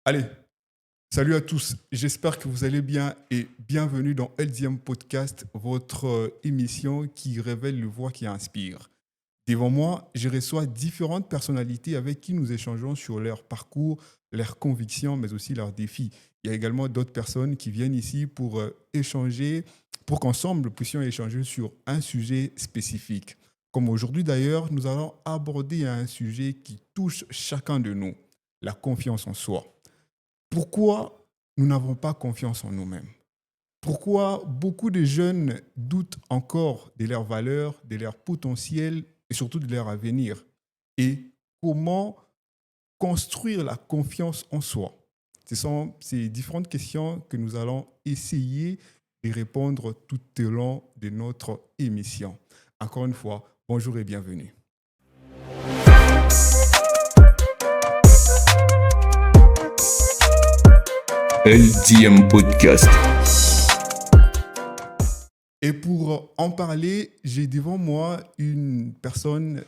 Allez, salut à tous. J'espère que vous allez bien et bienvenue dans LDM Podcast, votre émission qui révèle le voix qui inspire. Devant moi, je reçois différentes personnalités avec qui nous échangeons sur leur parcours, leurs convictions, mais aussi leurs défis. Il y a également d'autres personnes qui viennent ici pour échanger, pour qu'ensemble nous puissions échanger sur un sujet spécifique. Comme aujourd'hui d'ailleurs, nous allons aborder un sujet qui touche chacun de nous, la confiance en soi. Pourquoi nous n'avons pas confiance en nous-mêmes? Pourquoi beaucoup de jeunes doutent encore de leurs valeurs, de leur potentiel et surtout de leur avenir? Et comment construire la confiance en soi? Ce sont ces différentes questions que nous allons essayer de répondre tout au long de notre émission. Encore une fois, bonjour et bienvenue. LDM Podcast. Et pour en parler, j'ai devant moi une personne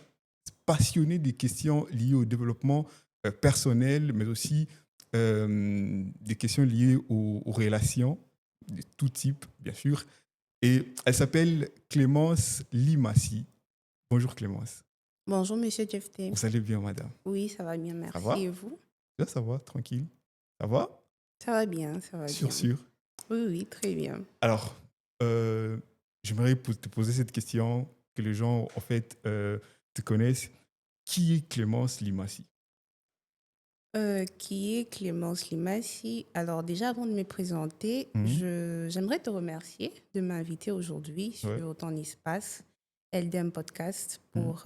passionnée des questions liées au développement personnel, mais aussi des questions liées aux relations de tout type, bien sûr. Et elle s'appelle Clémence Limassi. Bonjour Clémence. Bonjour, Monsieur Jeffté. Vous allez bien, madame? Oui, ça va bien, merci. Ça va? Et vous? Là, ça va, tranquille. Ça va? Ça va bien, ça va bien. Sûr. Oui, très bien. Alors, j'aimerais te poser cette question, que les gens, en fait, te connaissent. Qui est Clémence Limassi? Qui est Clémence Limassi? Alors déjà, avant de me présenter, j'aimerais te remercier de m'inviter aujourd'hui sur ton espace LDM Podcast pour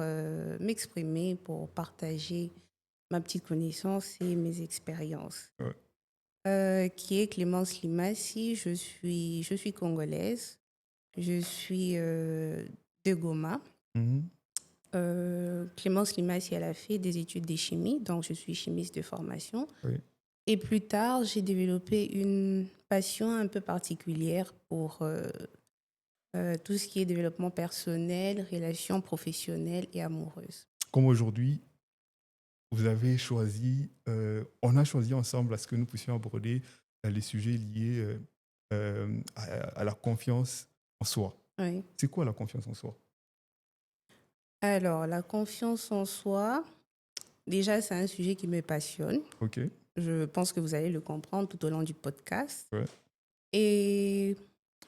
m'exprimer, pour partager ma petite connaissance et mes expériences. Qui est Clémence Limassi? Je suis congolaise. Je suis de Goma. Clémence Limassi, elle a fait des études de chimie, donc je suis chimiste de formation. Oui. Et plus tard, j'ai développé une passion un peu particulière pour tout ce qui est développement personnel, relations professionnelles et amoureuses. Comme aujourd'hui, vous avez choisi, on a choisi ensemble à ce que nous puissions aborder les sujets liés à la confiance en soi. Oui. C'est quoi la confiance en soi? Alors, la confiance en soi, déjà, c'est un sujet qui me passionne. Ok. Je pense que vous allez le comprendre tout au long du podcast. Ouais. Et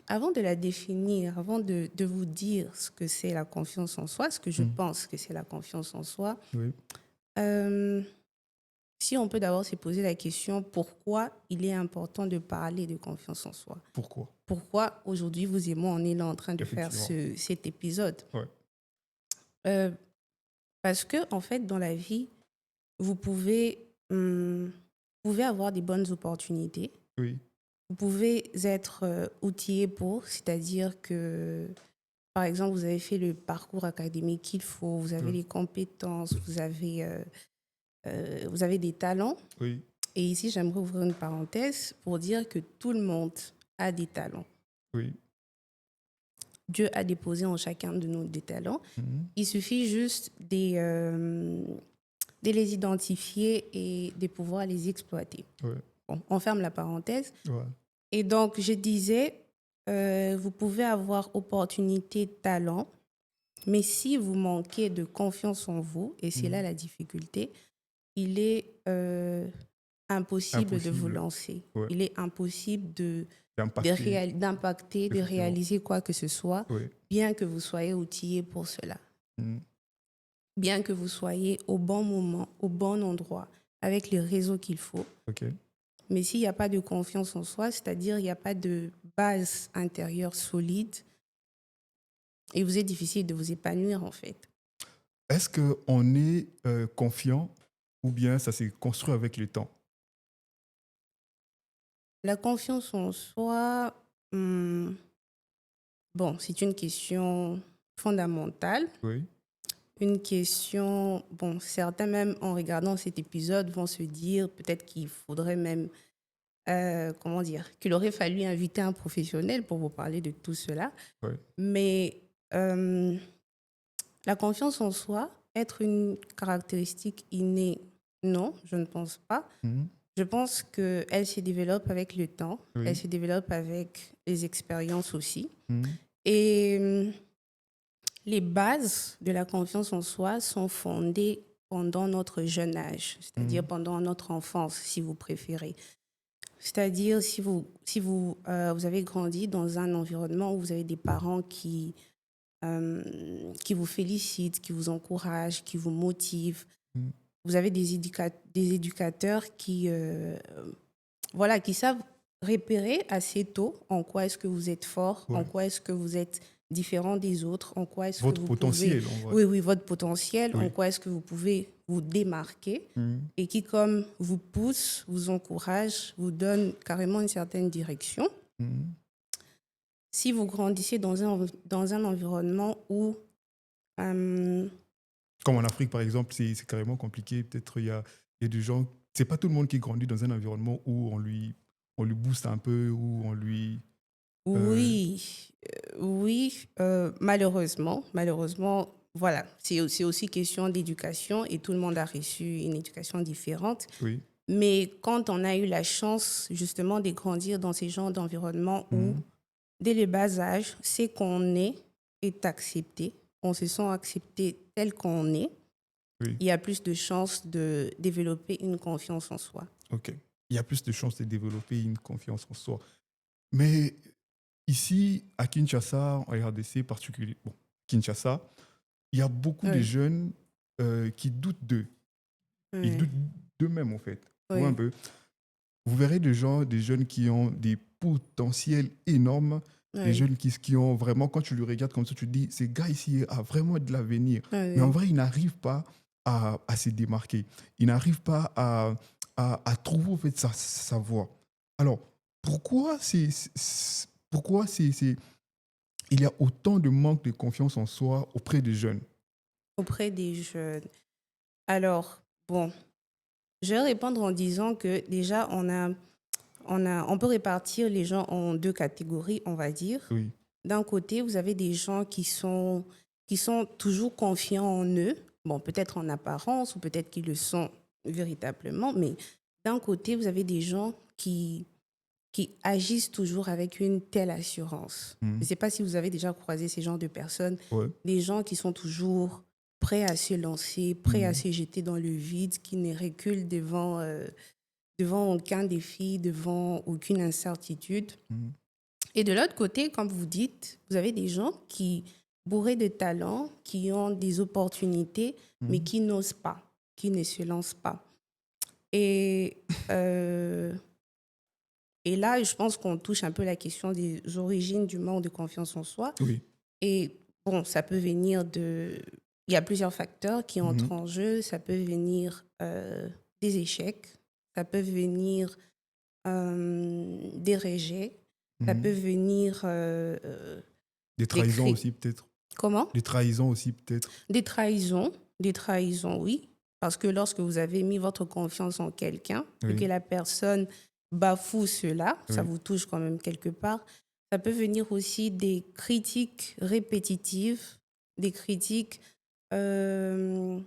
avant de la définir, avant de vous dire ce que c'est la confiance en soi, ce que je pense que c'est la confiance en soi, Oui. si on peut d'abord se poser la question pourquoi il est important de parler de confiance en soi. Pourquoi? Pourquoi aujourd'hui, vous et moi, on est là en train de faire Effectivement. cet épisode. Ouais. Parce que, en fait, dans la vie, vous pouvez avoir des bonnes opportunités. Oui. Vous pouvez être outillé pour, c'est-à-dire que, par exemple, vous avez fait le parcours académique qu'il faut, vous avez les compétences, vous avez des talents. Oui. Et ici, j'aimerais ouvrir une parenthèse pour dire que tout le monde a des talents. Oui. Dieu a déposé en chacun de nous des talents. Il suffit juste de les identifier et de pouvoir les exploiter. Ouais. Bon, on ferme la parenthèse. Ouais. Et donc, je disais, vous pouvez avoir opportunité, talent, mais si vous manquez de confiance en vous, et c'est là la difficulté, il est impossible de vous lancer. Ouais. Il est impossible D'impacter. de réaliser quoi que ce soit, bien que vous soyez outillé pour cela. Bien que vous soyez au bon moment, au bon endroit, avec les réseaux qu'il faut. Okay. Mais s'il n'y a pas de confiance en soi, c'est-à-dire il n'y a pas de base intérieure solide, il vous est difficile de vous épanouir en fait. Est-ce qu'on est confiant ou bien ça s'est construit avec le temps? La confiance en soi, bon, c'est une question fondamentale. Oui. Une question, bon, certains même en regardant cet épisode vont se dire peut-être qu'il faudrait même, qu'il aurait fallu inviter un professionnel pour vous parler de tout cela. Oui. Mais la confiance en soi, être une caractéristique innée, non, je ne pense pas. Je pense qu'elle se développe avec le temps, Oui. elle se développe avec les expériences aussi. Mhm. Et les bases de la confiance en soi sont fondées pendant notre jeune âge, c'est-à-dire Mhm. pendant notre enfance, si vous préférez. C'est-à-dire vous avez grandi dans un environnement où vous avez des parents qui vous félicitent, qui vous encouragent, qui vous motivent. Mhm. Vous avez des éducateurs qui savent repérer assez tôt en quoi est-ce que vous êtes fort, en Ouais. quoi est-ce que vous êtes différent des autres, en quoi est-ce que Votre vous pouvez... potentiel, en vrai. Oui, oui, votre potentiel, en Oui. quoi est-ce que vous pouvez vous démarquer Mhm. et qui, comme vous pousse, vous encourage, vous donne carrément une certaine direction. Mhm. Si vous grandissez dans un environnement où... euh, Comme en Afrique, par exemple, c'est carrément compliqué. Peut-être il y a des gens. C'est pas tout le monde qui grandit dans un environnement où on lui booste un peu, où on lui. euh, Oui, oui, malheureusement, voilà, c'est aussi question d'éducation et tout le monde a reçu une éducation différente. oui. Mais quand on a eu la chance justement de grandir dans ces genres d'environnement où, Mhm. dès le bas âge, c'est qu'on est accepté, on se sent accepté tel qu'on est, Oui. il y a plus de chances de développer une confiance en soi. OK. Il y a plus de chances de développer une confiance en soi. Mais ici, à Kinshasa, en RDC particulier, bon, Kinshasa, il y a beaucoup de Oui, jeunes qui doutent d'eux. Ils oui, doutent d'eux-mêmes, en fait. Tu vois un oui, peu. Vous verrez des jeunes qui ont des potentiels énormes, des oui, jeunes qui ont vraiment, quand tu le regardes comme ça, tu te dis, ces gars ici a vraiment de l'avenir. Mais en oui. vrai, ils n'arrivent pas à se démarquer. Ils n'arrivent pas à trouver en fait, sa voie. Alors, pourquoi il y a autant de manque de confiance en soi auprès des jeunes? Auprès des jeunes. Alors, bon, je vais répondre en disant que déjà, on peut répartir les gens en deux catégories, on va dire. Oui, D'un côté, vous avez des gens qui sont toujours confiants en eux, bon, peut-être en apparence ou peut-être qu'ils le sont véritablement, mais d'un côté, vous avez des gens qui agissent toujours avec une telle assurance. Je ne mhm, sais pas si vous avez déjà croisé ces genres de personnes, ouais, des gens qui sont toujours prêts à se lancer, prêts à mhm, se jeter dans le vide, qui ne reculent devant aucun défi, devant aucune incertitude. mhm, Et de l'autre côté, comme vous dites, vous avez des gens qui, bourrés de talent, qui ont des opportunités, mais mhm. qui n'osent pas, qui ne se lancent pas. Et, euh, et là, je pense qu'on touche un peu la question des origines du manque de confiance en soi. Oui, Et bon, ça peut venir de... Il y a plusieurs facteurs qui mhm, entrent en jeu. Ça peut venir des échecs, ça peut venir des rejets, ça peut mhm. venir Des des trahisons aussi, peut-être. Comment? Des trahisons aussi, peut-être. Des trahisons, oui. Parce que lorsque vous avez mis votre confiance en quelqu'un et que Oui, la personne bafoue cela, ça oui. vous touche quand même quelque part. Ça peut venir aussi des critiques répétitives, des critiques euh,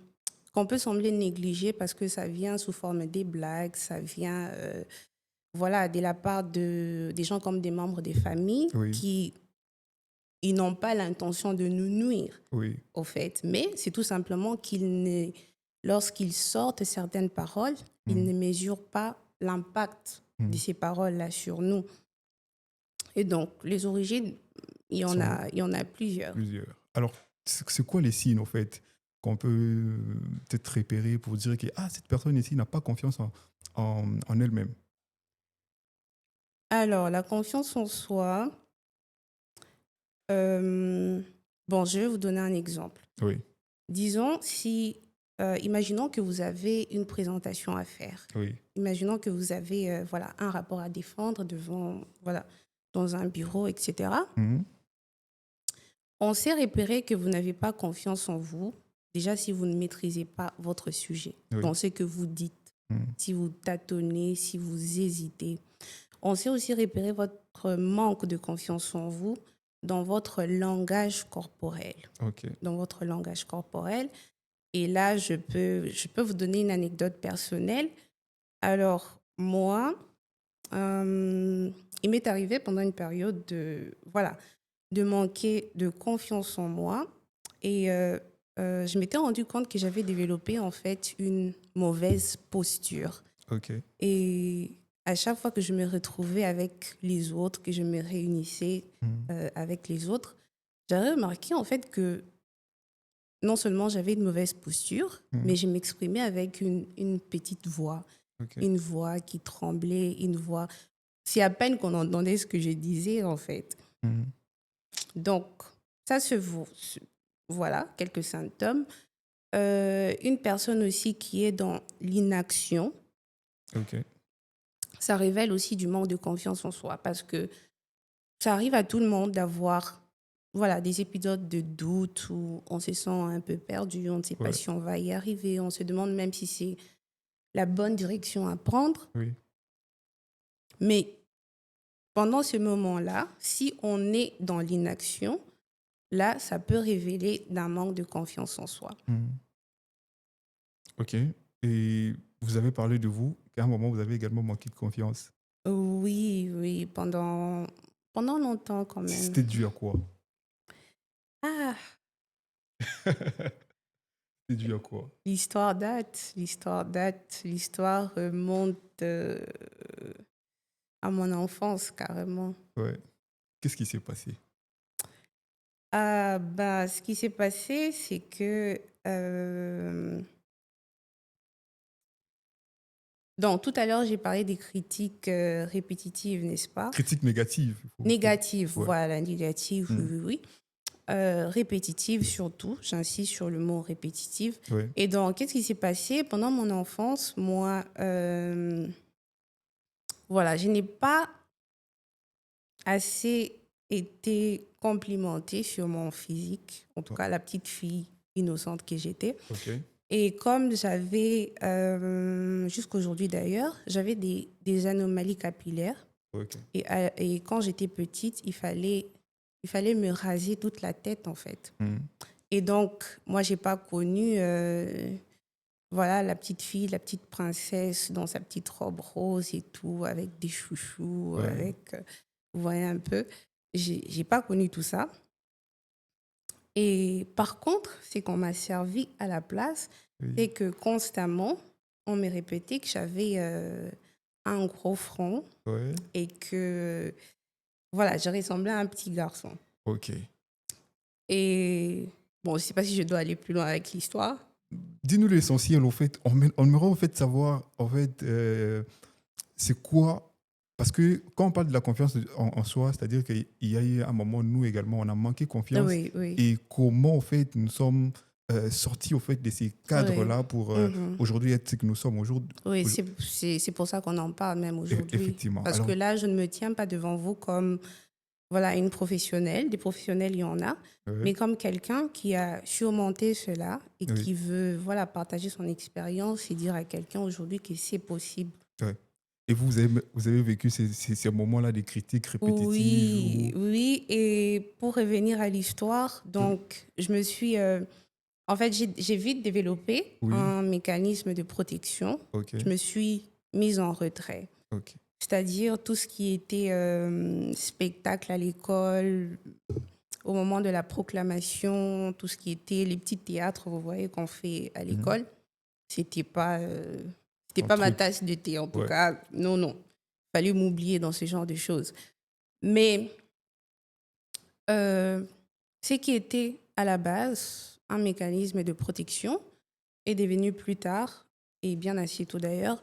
qu'on peut sembler négliger parce que ça vient sous forme des blagues, ça vient voilà, de la part des gens comme des membres des familles Oui, qui ils n'ont pas l'intention de nous nuire oui. au fait, mais c'est tout simplement lorsqu'ils sortent certaines paroles, ils Mhm, ne mesurent pas l'impact de mhm. ces paroles-là sur nous. Et donc, les origines, Sont il y en a plusieurs. plusieurs. Alors, c'est quoi les signes, en fait, qu'on peut peut-être repérer pour dire que ah, cette personne ici n'a pas confiance en elle-même? Alors, la confiance en soi, euh, bon, je vais vous donner un exemple. Oui, Disons, imaginons que vous avez une présentation à faire. oui. Imaginons que vous avez voilà, un rapport à défendre voilà, dans un bureau, etc. Mhm, On sait repérer que vous n'avez pas confiance en vous, déjà si vous ne maîtrisez pas votre sujet, oui. dans ce que vous dites, Mhm, si vous tâtonnez, si vous hésitez. On sait aussi repérer votre manque de confiance en vous dans votre langage corporel. OK. Dans votre langage corporel. Et là, je peux vous donner une anecdote personnelle. Alors, moi, il m'est arrivé pendant une période de manquer de confiance en moi. Et je m'étais rendu compte que j'avais développé en fait une mauvaise posture. Ok. Et à chaque fois que je me retrouvais avec les autres, que je me réunissais avec les autres, j'avais remarqué en fait que non seulement j'avais une mauvaise posture, mais je m'exprimais avec une petite voix, Ok. une voix qui tremblait, une voix... C'est à peine qu'on entendait ce que je disais en fait. Donc, ça voilà, quelques symptômes. Une personne aussi qui est dans l'inaction, Ok. ça révèle aussi du manque de confiance en soi parce que ça arrive à tout le monde d'avoir des épisodes de doute où on se sent un peu perdu, on ne sait pas Ouais. si on va y arriver, on se demande même si c'est la bonne direction à prendre. Oui. Mais pendant ce moment-là, si on est dans l'inaction, là, ça peut révéler d'un manque de confiance en soi. Ok. Et vous avez parlé de vous, qu'à un moment, vous avez également manqué de confiance. Oui, pendant longtemps quand même. C'était dû à quoi? Ah, C'était dû à quoi? l'histoire remonte à mon enfance carrément. Ouais. Qu'est-ce qui s'est passé? Ce qui s'est passé, c'est que donc tout à l'heure j'ai parlé des critiques répétitives, n'est-ce pas? Critique négative. Négatives, Ouais. voilà, négatives, oui. Répétitives surtout, j'insiste sur le mot répétitive. Ouais. Et donc, qu'est-ce qui s'est passé pendant mon enfance? Moi, je n'ai pas assez été complimentée sur mon physique, en tout cas la petite fille innocente que j'étais. Ok. Et comme j'avais, jusqu'aujourd'hui d'ailleurs, j'avais des anomalies capillaires. Ok. Et quand j'étais petite, il fallait me raser toute la tête en fait. Et donc, moi, j'ai pas connu la petite fille, la petite princesse dans sa petite robe rose et tout, avec des chouchous, Ouais. vous voyez un peu. J'ai pas connu tout ça. Et par contre, c'est qu'on m'a servi à la place, Oui. c'est que constamment, on me répétait que j'avais un gros front Ouais. et que, je ressemblais à un petit garçon. Ok. Et bon, je ne sais pas si je dois aller plus loin avec l'histoire. Dis-nous l'essentiel, en fait. On aimerait en fait savoir, en fait, c'est quoi. Parce que quand on parle de la confiance en soi, c'est-à-dire qu'il y a eu un moment, nous également, on a manqué confiance. Oui, oui. Et comment, en fait, nous sommes sortis, en fait, de ces cadres-là pour aujourd'hui être ce que nous sommes aujourd'hui. Oui, c'est pour ça qu'on en parle même aujourd'hui. Effectivement. Parce Alors, que là, je ne me tiens pas devant vous comme une professionnelle. Des professionnels, il y en a. ouais. Mais comme quelqu'un qui a surmonté cela et Oui. qui veut partager son expérience et dire à quelqu'un aujourd'hui que c'est possible. Ouais. Et vous avez vécu ces moments-là des critiques répétitives? Oui. Et pour revenir à l'histoire, donc, je me suis... en fait, j'ai vite développé un mécanisme de protection. Ok. Je me suis mise en retrait. Ok. C'est-à-dire tout ce qui était spectacle à l'école, au moment de la proclamation, tout ce qui était les petits théâtres, vous voyez, qu'on fait à l'école, c'était pas ma tasse de thé, en tout cas. Non. Il fallait m'oublier dans ce genre de choses. Mais ce qui était à la base un mécanisme de protection est devenu plus tard, et bien assez tôt d'ailleurs,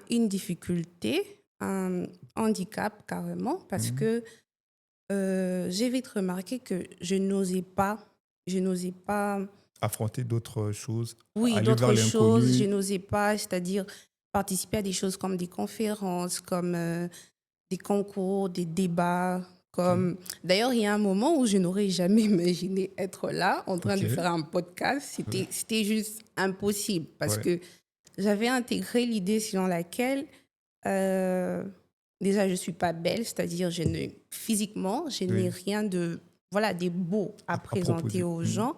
une difficulté, un handicap carrément, parce que j'ai vite remarqué que je n'osais pas affronter d'autres choses, oui, aller vers d'autres choses, je l'inconnu. n'osais pas, c'est-à-dire participer à des choses comme des conférences, comme des concours, des débats. D'ailleurs, il y a un moment où je n'aurais jamais imaginé être là en train de faire un podcast. C'était juste impossible parce que j'avais intégré l'idée selon laquelle déjà je ne suis pas belle, c'est-à-dire physiquement, je n'ai rien de beau à présenter aux gens.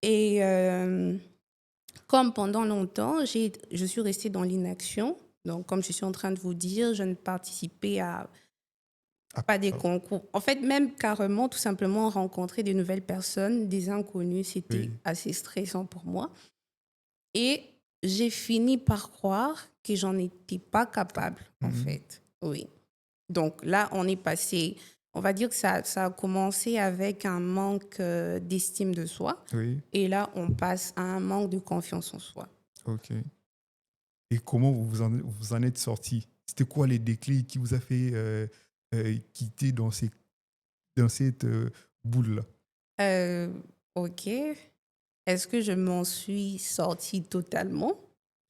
Et Comme pendant longtemps, je suis restée dans l'inaction. Donc, comme je suis en train de vous dire, je ne participais à Ah, pas des concours. En fait, même carrément, tout simplement, rencontrer de nouvelles personnes, des inconnus, c'était oui. assez stressant pour moi. Et j'ai fini par croire que j'en étais pas capable, en fait. Oui. Donc là, on est passé, on va dire que ça a commencé avec un manque d'estime de soi. Oui, Et là, on passe à un manque de confiance en soi. ok. Et comment vous en êtes sorti? C'était quoi les déclics qui vous a fait quitter dans cette boule-là? Euh, OK. Est-ce que je m'en suis sortie totalement?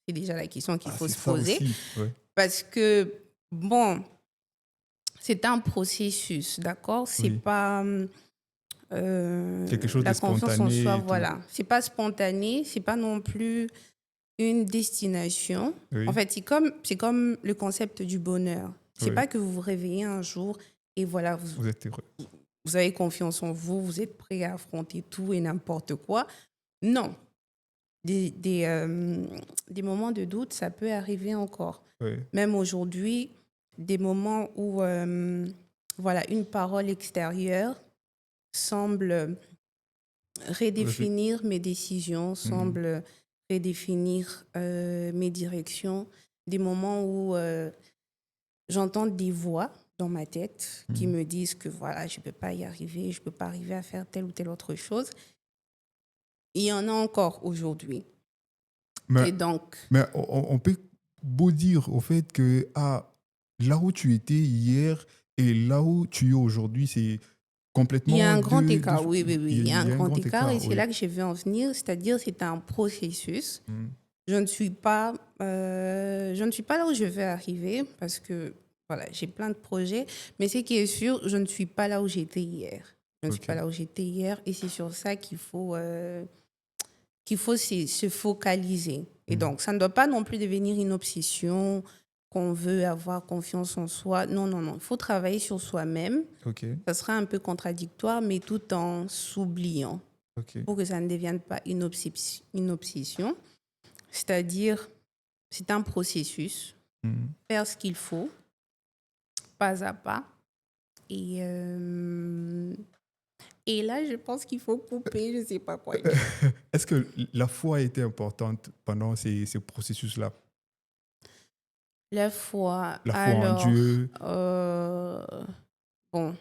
C'est déjà la question qu'il Ah, faut c'est se ça poser. aussi. Ouais. Parce que, bon, c'est un processus, d'accord? C'est Oui. pas Quelque chose de la confiance en spontané soi, et tout. voilà. C'est pas spontané, c'est pas non plus une destination. En Oui, fait, c'est comme le concept du bonheur. C'est oui. pas que vous vous réveillez un jour et voilà, Vous êtes heureux. vous avez confiance en vous, vous êtes prêt à affronter tout et n'importe quoi. Non. Des moments de doute, ça peut arriver encore. Oui, Même aujourd'hui, des moments où voilà, une parole extérieure semble redéfinir mes décisions, semble redéfinir mes directions. Des moments où j'entends des voix dans ma tête qui me disent que voilà, je ne peux pas y arriver, je ne peux pas arriver à faire telle ou telle autre chose. Il y en a encore aujourd'hui. Mais, Et donc, mais on peut beau dire au fait que là où tu étais hier et là où tu es aujourd'hui, c'est il y a complètement un grand deux écart, oui, oui, oui. Il y a un il y a un grand grand écart et écart, c'est oui. là que je vais en venir. C'est-à-dire, c'est un processus. Je ne suis pas là où je veux arriver parce que voilà, j'ai plein de projets. Mais ce qui est sûr, je ne suis pas là où j'étais hier. Je ne suis Ok. pas là où j'étais hier et c'est sur ça qu'il faut se focaliser. Et donc, ça ne doit pas non plus devenir une obsession qu'on veut avoir confiance en soi. Non, non, non. Il faut travailler sur soi-même. Ok. Ça sera un peu contradictoire, mais tout en s'oubliant Ok. pour que ça ne devienne pas une obsession. C'est-à-dire, c'est un processus, Mhm. faire ce qu'il faut, pas à pas. Et là, je pense qu'il faut couper, je ne sais pas quoi dire. Est-ce que la foi a été importante pendant ces processus-là? La foi, La foi en alors, Dieu? bon.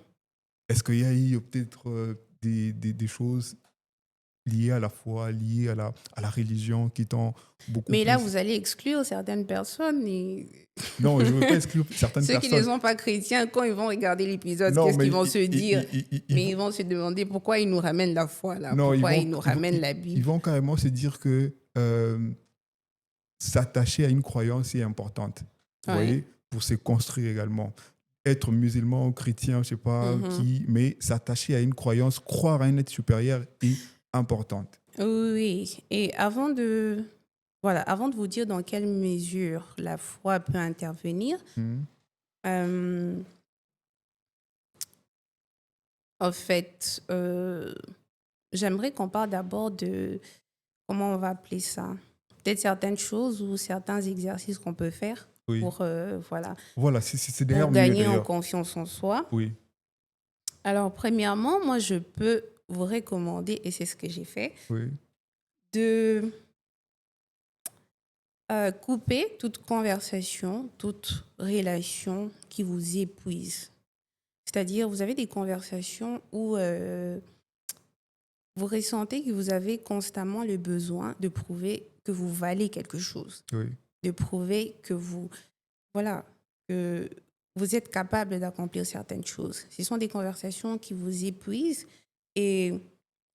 Est-ce qu'il y a eu peut-être des choses liées à la foi, liées à la religion qui t'ont beaucoup Mais là, plus... vous allez exclure certaines personnes et Non, je ne veux pas exclure certaines ceux qui ne personnes. sont pas chrétiens, quand ils vont regarder l'épisode, Non, qu'est-ce mais qu'ils vont se dire? ils Mais vont, ils vont se demander pourquoi ils nous ramènent la foi là, non, pourquoi ils nous ramènent la ils Bible. vont carrément se dire que s'attacher à une croyance est importante. Vous Ouais. voyez, pour se construire également. Être musulman ou chrétien, je ne sais pas Mhm. qui, mais s'attacher à une croyance, croire à un être supérieur est importante. Oui, et avant de vous dire dans quelle mesure la foi peut intervenir, Mhm. euh, en fait, j'aimerais qu'on parle d'abord de, comment on va appeler ça, peut-être certaines choses ou certains exercices qu'on peut faire Oui. pour, voilà, Voilà, c'est pour d'ailleurs mieux gagner en d'ailleurs. confiance en soi. Oui, Alors, premièrement, moi, je peux vous recommander, et c'est ce que j'ai fait, oui, de couper toute conversation, toute relation qui vous épuise. C'est-à-dire, vous avez des conversations où vous ressentez que vous avez constamment le besoin de prouver que vous valez quelque chose, oui. de prouver que voilà, que vous êtes capable d'accomplir certaines choses. Ce sont des conversations qui vous épuisent et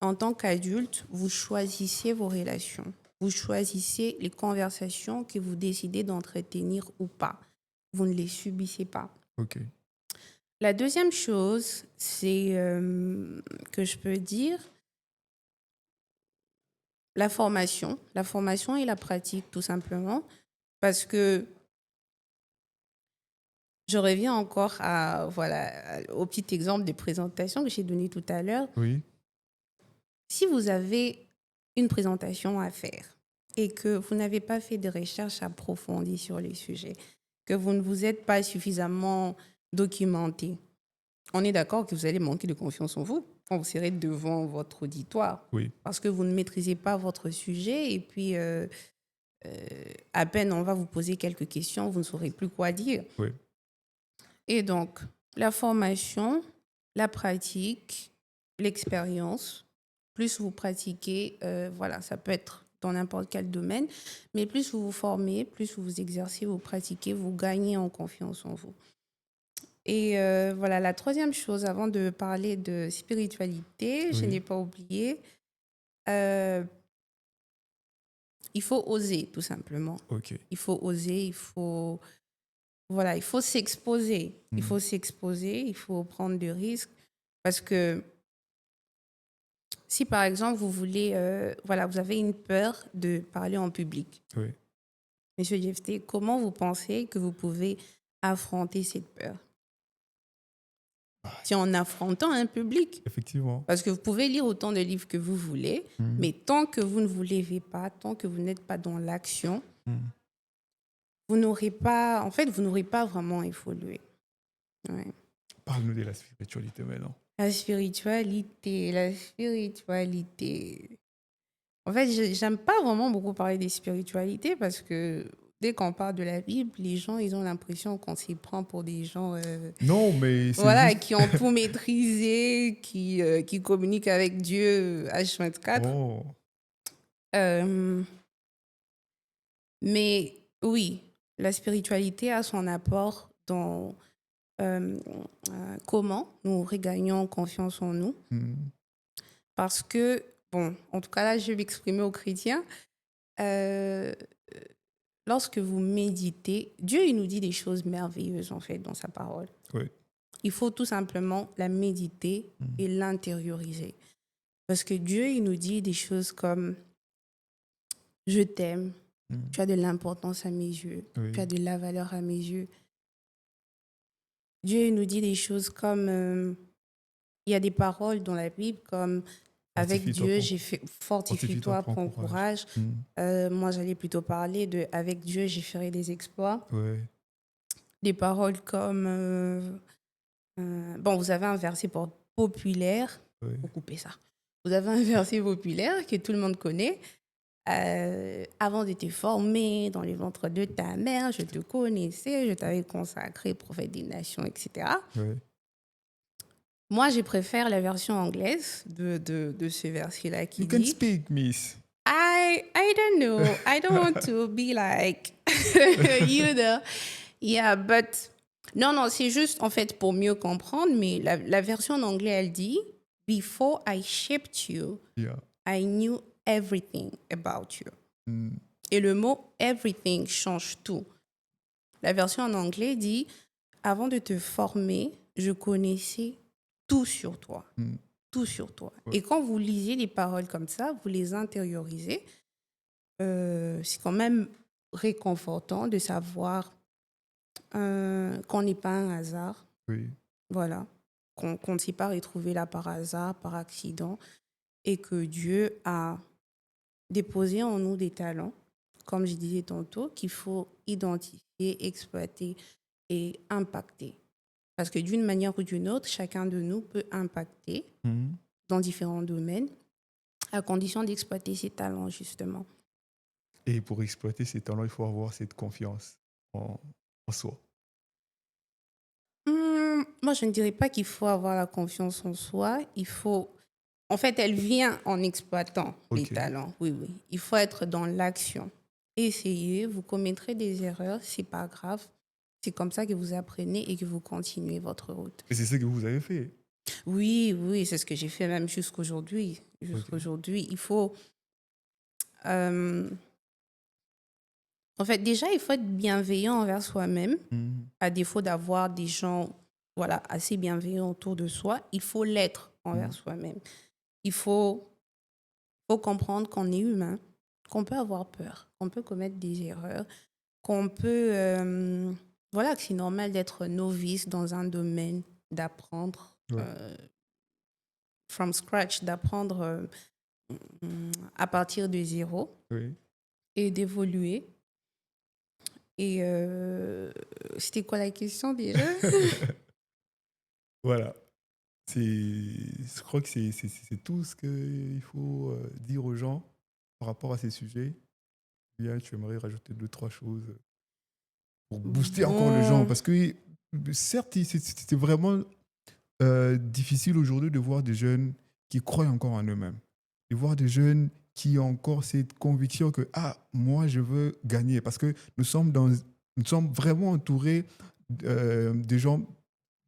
en tant qu'adulte, vous choisissez vos relations. Vous choisissez les conversations que vous décidez d'entretenir ou pas. Vous ne les subissez pas. Ok. La deuxième chose, c'est que je peux dire la formation et la pratique, tout simplement, parce que je reviens encore au petit exemple de présentation que j'ai donné tout à l'heure. Oui, Si vous avez une présentation à faire et que vous n'avez pas fait de recherches approfondies sur les sujets, que vous ne vous êtes pas suffisamment documenté, on est d'accord que vous allez manquer de confiance en vous quand vous serez devant votre auditoire. Oui. Parce que vous ne maîtrisez pas votre sujet et puis à peine on va vous poser quelques questions, vous ne saurez plus quoi dire. Oui. Et donc, la formation, la pratique, l'expérience, plus vous pratiquez, voilà, ça peut être dans n'importe quel domaine, mais plus vous vous formez, plus vous vous exercez, vous pratiquez, vous gagnez en confiance en vous. Et voilà, la troisième chose, avant de parler de spiritualité, je Oui. n'ai pas oublié, euh, il faut oser, tout simplement. OK. Il faut oser, voilà, il faut s'exposer. Il faut s'exposer, il faut prendre des risques. Parce que si, par exemple, vous voulez, voilà, vous avez une peur de parler en public, Oui. Monsieur Jefté, comment vous pensez que vous pouvez affronter cette peur? C'est en affrontant un public. Effectivement. Parce que vous pouvez lire autant de livres que vous voulez, mais tant que vous ne vous levez pas, tant que vous n'êtes pas dans l'action, vous n'aurez pas, en fait, vous n'aurez pas vraiment évolué. Ouais. Parle-nous de la spiritualité maintenant. La spiritualité, la spiritualité. En fait, j'aime pas vraiment beaucoup parler des spiritualités parce que dès qu'on parle de la Bible, les gens, ils ont l'impression qu'on s'y prend pour des gens Non, mais c'est voilà, juste... qui ont tout maîtrisé, qui communiquent avec Dieu H24. Oh. Mais oui, la spiritualité a son apport dans comment nous regagnons confiance en nous. Parce que, bon, en tout cas là, je vais m'exprimer aux chrétiens. Lorsque vous méditez, Dieu, il nous dit des choses merveilleuses, en fait, dans sa parole. Oui. Il faut tout simplement la méditer et l'intérioriser. Parce que Dieu, il nous dit des choses comme « Je t'aime, tu as de l'importance à mes yeux, Oui. tu as de la valeur à mes yeux. » Dieu, il nous dit des choses comme il y a des paroles dans la Bible comme « Avec Dieu, j'ai fait fortifie-toi, prends courage. » Moi, j'allais plutôt parler de « Avec Dieu, j'ai fait des exploits. » Oui. Des paroles comme bon, vous avez un verset populaire. Oui. Faut couper ça. Vous avez un verset populaire que tout le monde connaît. Avant de te former dans le ventre de ta mère, je te connaissais, je t'avais consacré prophète des nations, etc. Oui. Moi, je préfère la version anglaise de ce verset-là qui You can dit speak, miss. I don't know. I don't want to be like you know. Yeah, but non, c'est juste en fait pour mieux comprendre, mais la version en anglais, elle dit Before I shaped you, Yeah. I knew everything about you. Et le mot everything change tout. La version en anglais dit avant de te former, je connaissais tout sur toi. Tout sur toi. Ouais. Et quand vous lisez des paroles comme ça, vous les intériorisez, c'est quand même réconfortant de savoir qu'on n'est pas un hasard. Oui. Voilà. Qu'on ne s'est pas retrouvé là par hasard, par accident, et que Dieu a déposé en nous des talents, comme je disais tantôt, qu'il faut identifier, exploiter et impacter. Parce que d'une manière ou d'une autre, chacun de nous peut impacter dans différents domaines, à condition d'exploiter ses talents, justement. Et pour exploiter ces talents, il faut avoir cette confiance en soi. Moi, je ne dirais pas qu'il faut avoir la confiance en soi. Il faut... En fait, elle vient en exploitant les talents. Oui. Il faut être dans l'action. Essayez, vous commettrez des erreurs, c'est pas grave. C'est comme ça que vous apprenez et que vous continuez votre route. Et c'est ce que vous avez fait. Oui, c'est ce que j'ai fait même jusqu'aujourd'hui. Jusqu'aujourd'hui, il faut... En fait, déjà, il faut être bienveillant envers soi-même. À défaut d'avoir des gens assez bienveillants autour de soi, il faut l'être envers soi-même. Il faut comprendre qu'on est humain, qu'on peut avoir peur, qu'on peut commettre des erreurs, qu'on peut... que c'est normal d'être novice dans un domaine, d'apprendre from scratch, d'apprendre à partir de zéro. Oui. et d'évoluer. Et c'était quoi la question déjà? Voilà. Je crois que c'est tout ce qu'il faut dire aux gens par rapport à ces sujets. Bien, tu aimerais rajouter 2-3 choses pour booster encore les gens. Bon, Parce que, certes, c'était vraiment difficile aujourd'hui de voir des jeunes qui croient encore en eux-mêmes. De voir des jeunes qui ont encore cette conviction que, moi, je veux gagner. Parce que nous sommes vraiment entourés de gens,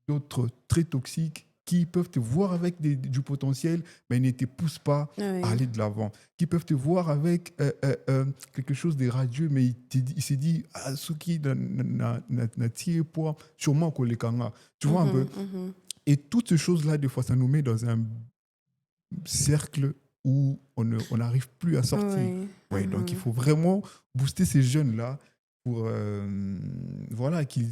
d'autres très toxiques, qui peuvent te voir avec du potentiel, mais ne te poussent pas à ouais. aller de l'avant. Qui peuvent te voir avec quelque chose de radieux, mais il s'est dit, ce qui n'a tiré point, sûrement qu'on les kanga. Tu vois un peu? Mhm. Et toutes ces choses-là, des fois, ça nous met dans un cercle où on n'arrive plus à sortir. Ouais. Ouais, donc, il faut vraiment booster ces jeunes-là pour voilà, qu'ils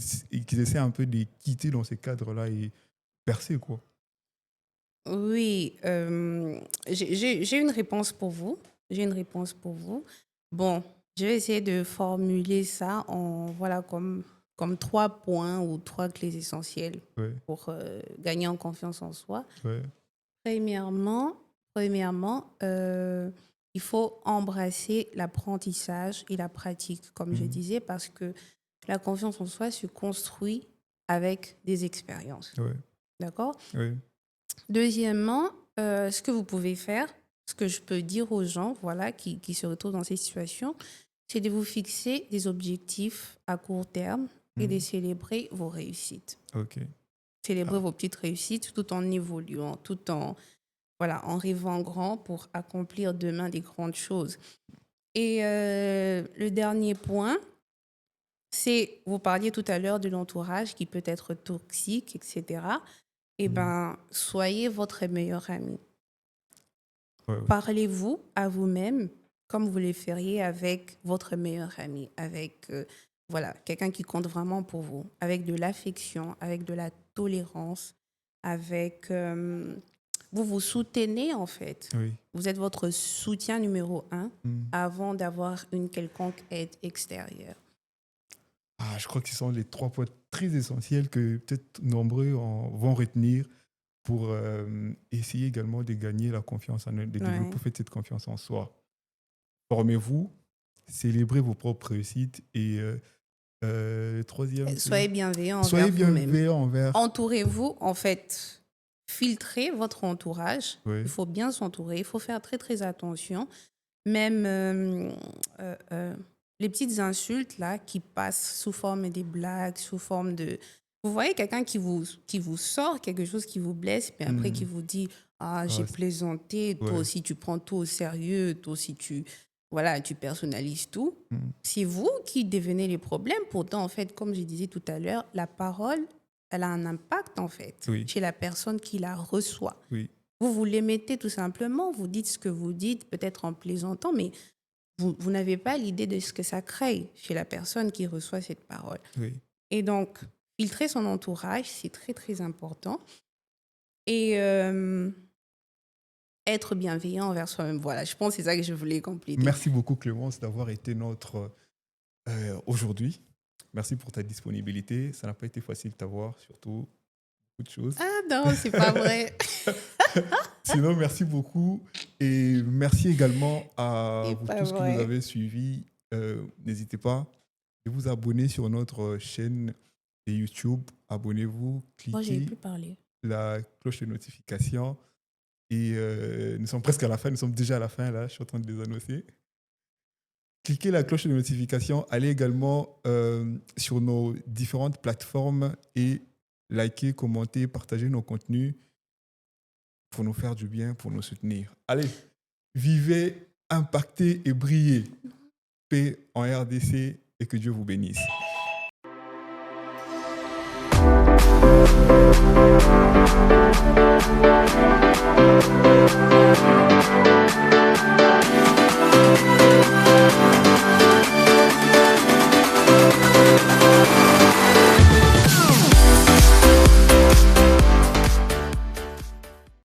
essaient un peu de quitter dans ces cadres-là et percer, quoi. Oui, j'ai une réponse pour vous. J'ai une réponse pour vous. Bon, je vais essayer de formuler ça en, voilà, comme 3 points ou 3 clés essentielles Ouais, pour gagner en confiance en soi. ouais. Premièrement, il faut embrasser l'apprentissage et la pratique, comme je Mhm. disais, parce que la confiance en soi se construit avec des expériences. Ouais, D'accord? ouais. Deuxièmement, ce que vous pouvez faire, ce que je peux dire aux gens, voilà, qui se retrouvent dans ces situations, c'est de vous fixer des objectifs à court terme et de Mhm. célébrer vos réussites. Ok. Célébrer Ah, vos petites réussites tout en évoluant, tout en, voilà, en rêvant grand pour accomplir demain des grandes choses. Et le dernier point, c'est, vous parliez tout à l'heure de l'entourage qui peut être toxique, etc. Eh mhm. bien, soyez votre meilleur ami. Ouais, ouais. Parlez-vous à vous-même comme vous le feriez avec votre meilleur ami, avec voilà, quelqu'un qui compte vraiment pour vous, avec de l'affection, avec de la tolérance, avec... vous vous soutenez en fait. Oui. Vous êtes votre soutien numéro 1 Mhm. avant d'avoir une quelconque aide extérieure. Je crois que ce sont les 3 points très essentiels que peut-être nombreux vont retenir pour essayer également de gagner la confiance en eux, de Ouais. développer cette confiance en soi. Formez-vous, célébrez vos propres réussites et le troisième, c'est Soyez bienveillant soyez envers vous-même. bienveillant envers. Entourez-vous, en fait, filtrez votre entourage. Oui. Il faut bien s'entourer, il faut faire très très attention. Même les petites insultes là qui passent sous forme des blagues, sous forme de... Vous voyez quelqu'un qui vous sort quelque chose qui vous blesse, puis après qui vous dit « Ah, j'ai plaisanté, toi ouais. aussi tu prends tout au sérieux, toi aussi voilà, tu personnalises tout. Mm. C'est vous qui devenez les problèmes. Pourtant, en fait, comme je disais tout à l'heure, la parole, elle a un impact, en fait, Oui. chez la personne qui la reçoit. Oui. Vous l'émettez tout simplement, vous dites ce que vous dites, peut-être en plaisantant, mais vous n'avez pas l'idée de ce que ça crée chez la personne qui reçoit cette parole. Oui. Et donc, filtrer son entourage, c'est très, très important. Et être bienveillant envers soi-même. Voilà, je pense que c'est ça que je voulais compléter. Merci beaucoup Clémence d'avoir été notre aujourd'hui. Merci pour ta disponibilité. Ça n'a pas été facile de t'avoir, surtout beaucoup de choses. Ah non, c'est pas vrai. Sinon, merci beaucoup. Et merci également à C'est vous pas tous qui vrai. nous avez suivis. N'hésitez pas à vous abonner sur notre chaîne de YouTube. Abonnez-vous, Moi, j'ai cliquez plus parlé. la cloche de notification. Et nous sommes presque à la fin. Nous sommes déjà à la fin, là. Je suis en train de les annoncer. Cliquez la cloche de notification. Allez également sur nos différentes plateformes et likez, commentez, partagez nos contenus pour nous faire du bien, pour nous soutenir. Allez, vivez, impactez et brillez. Paix en RDC et que Dieu vous bénisse.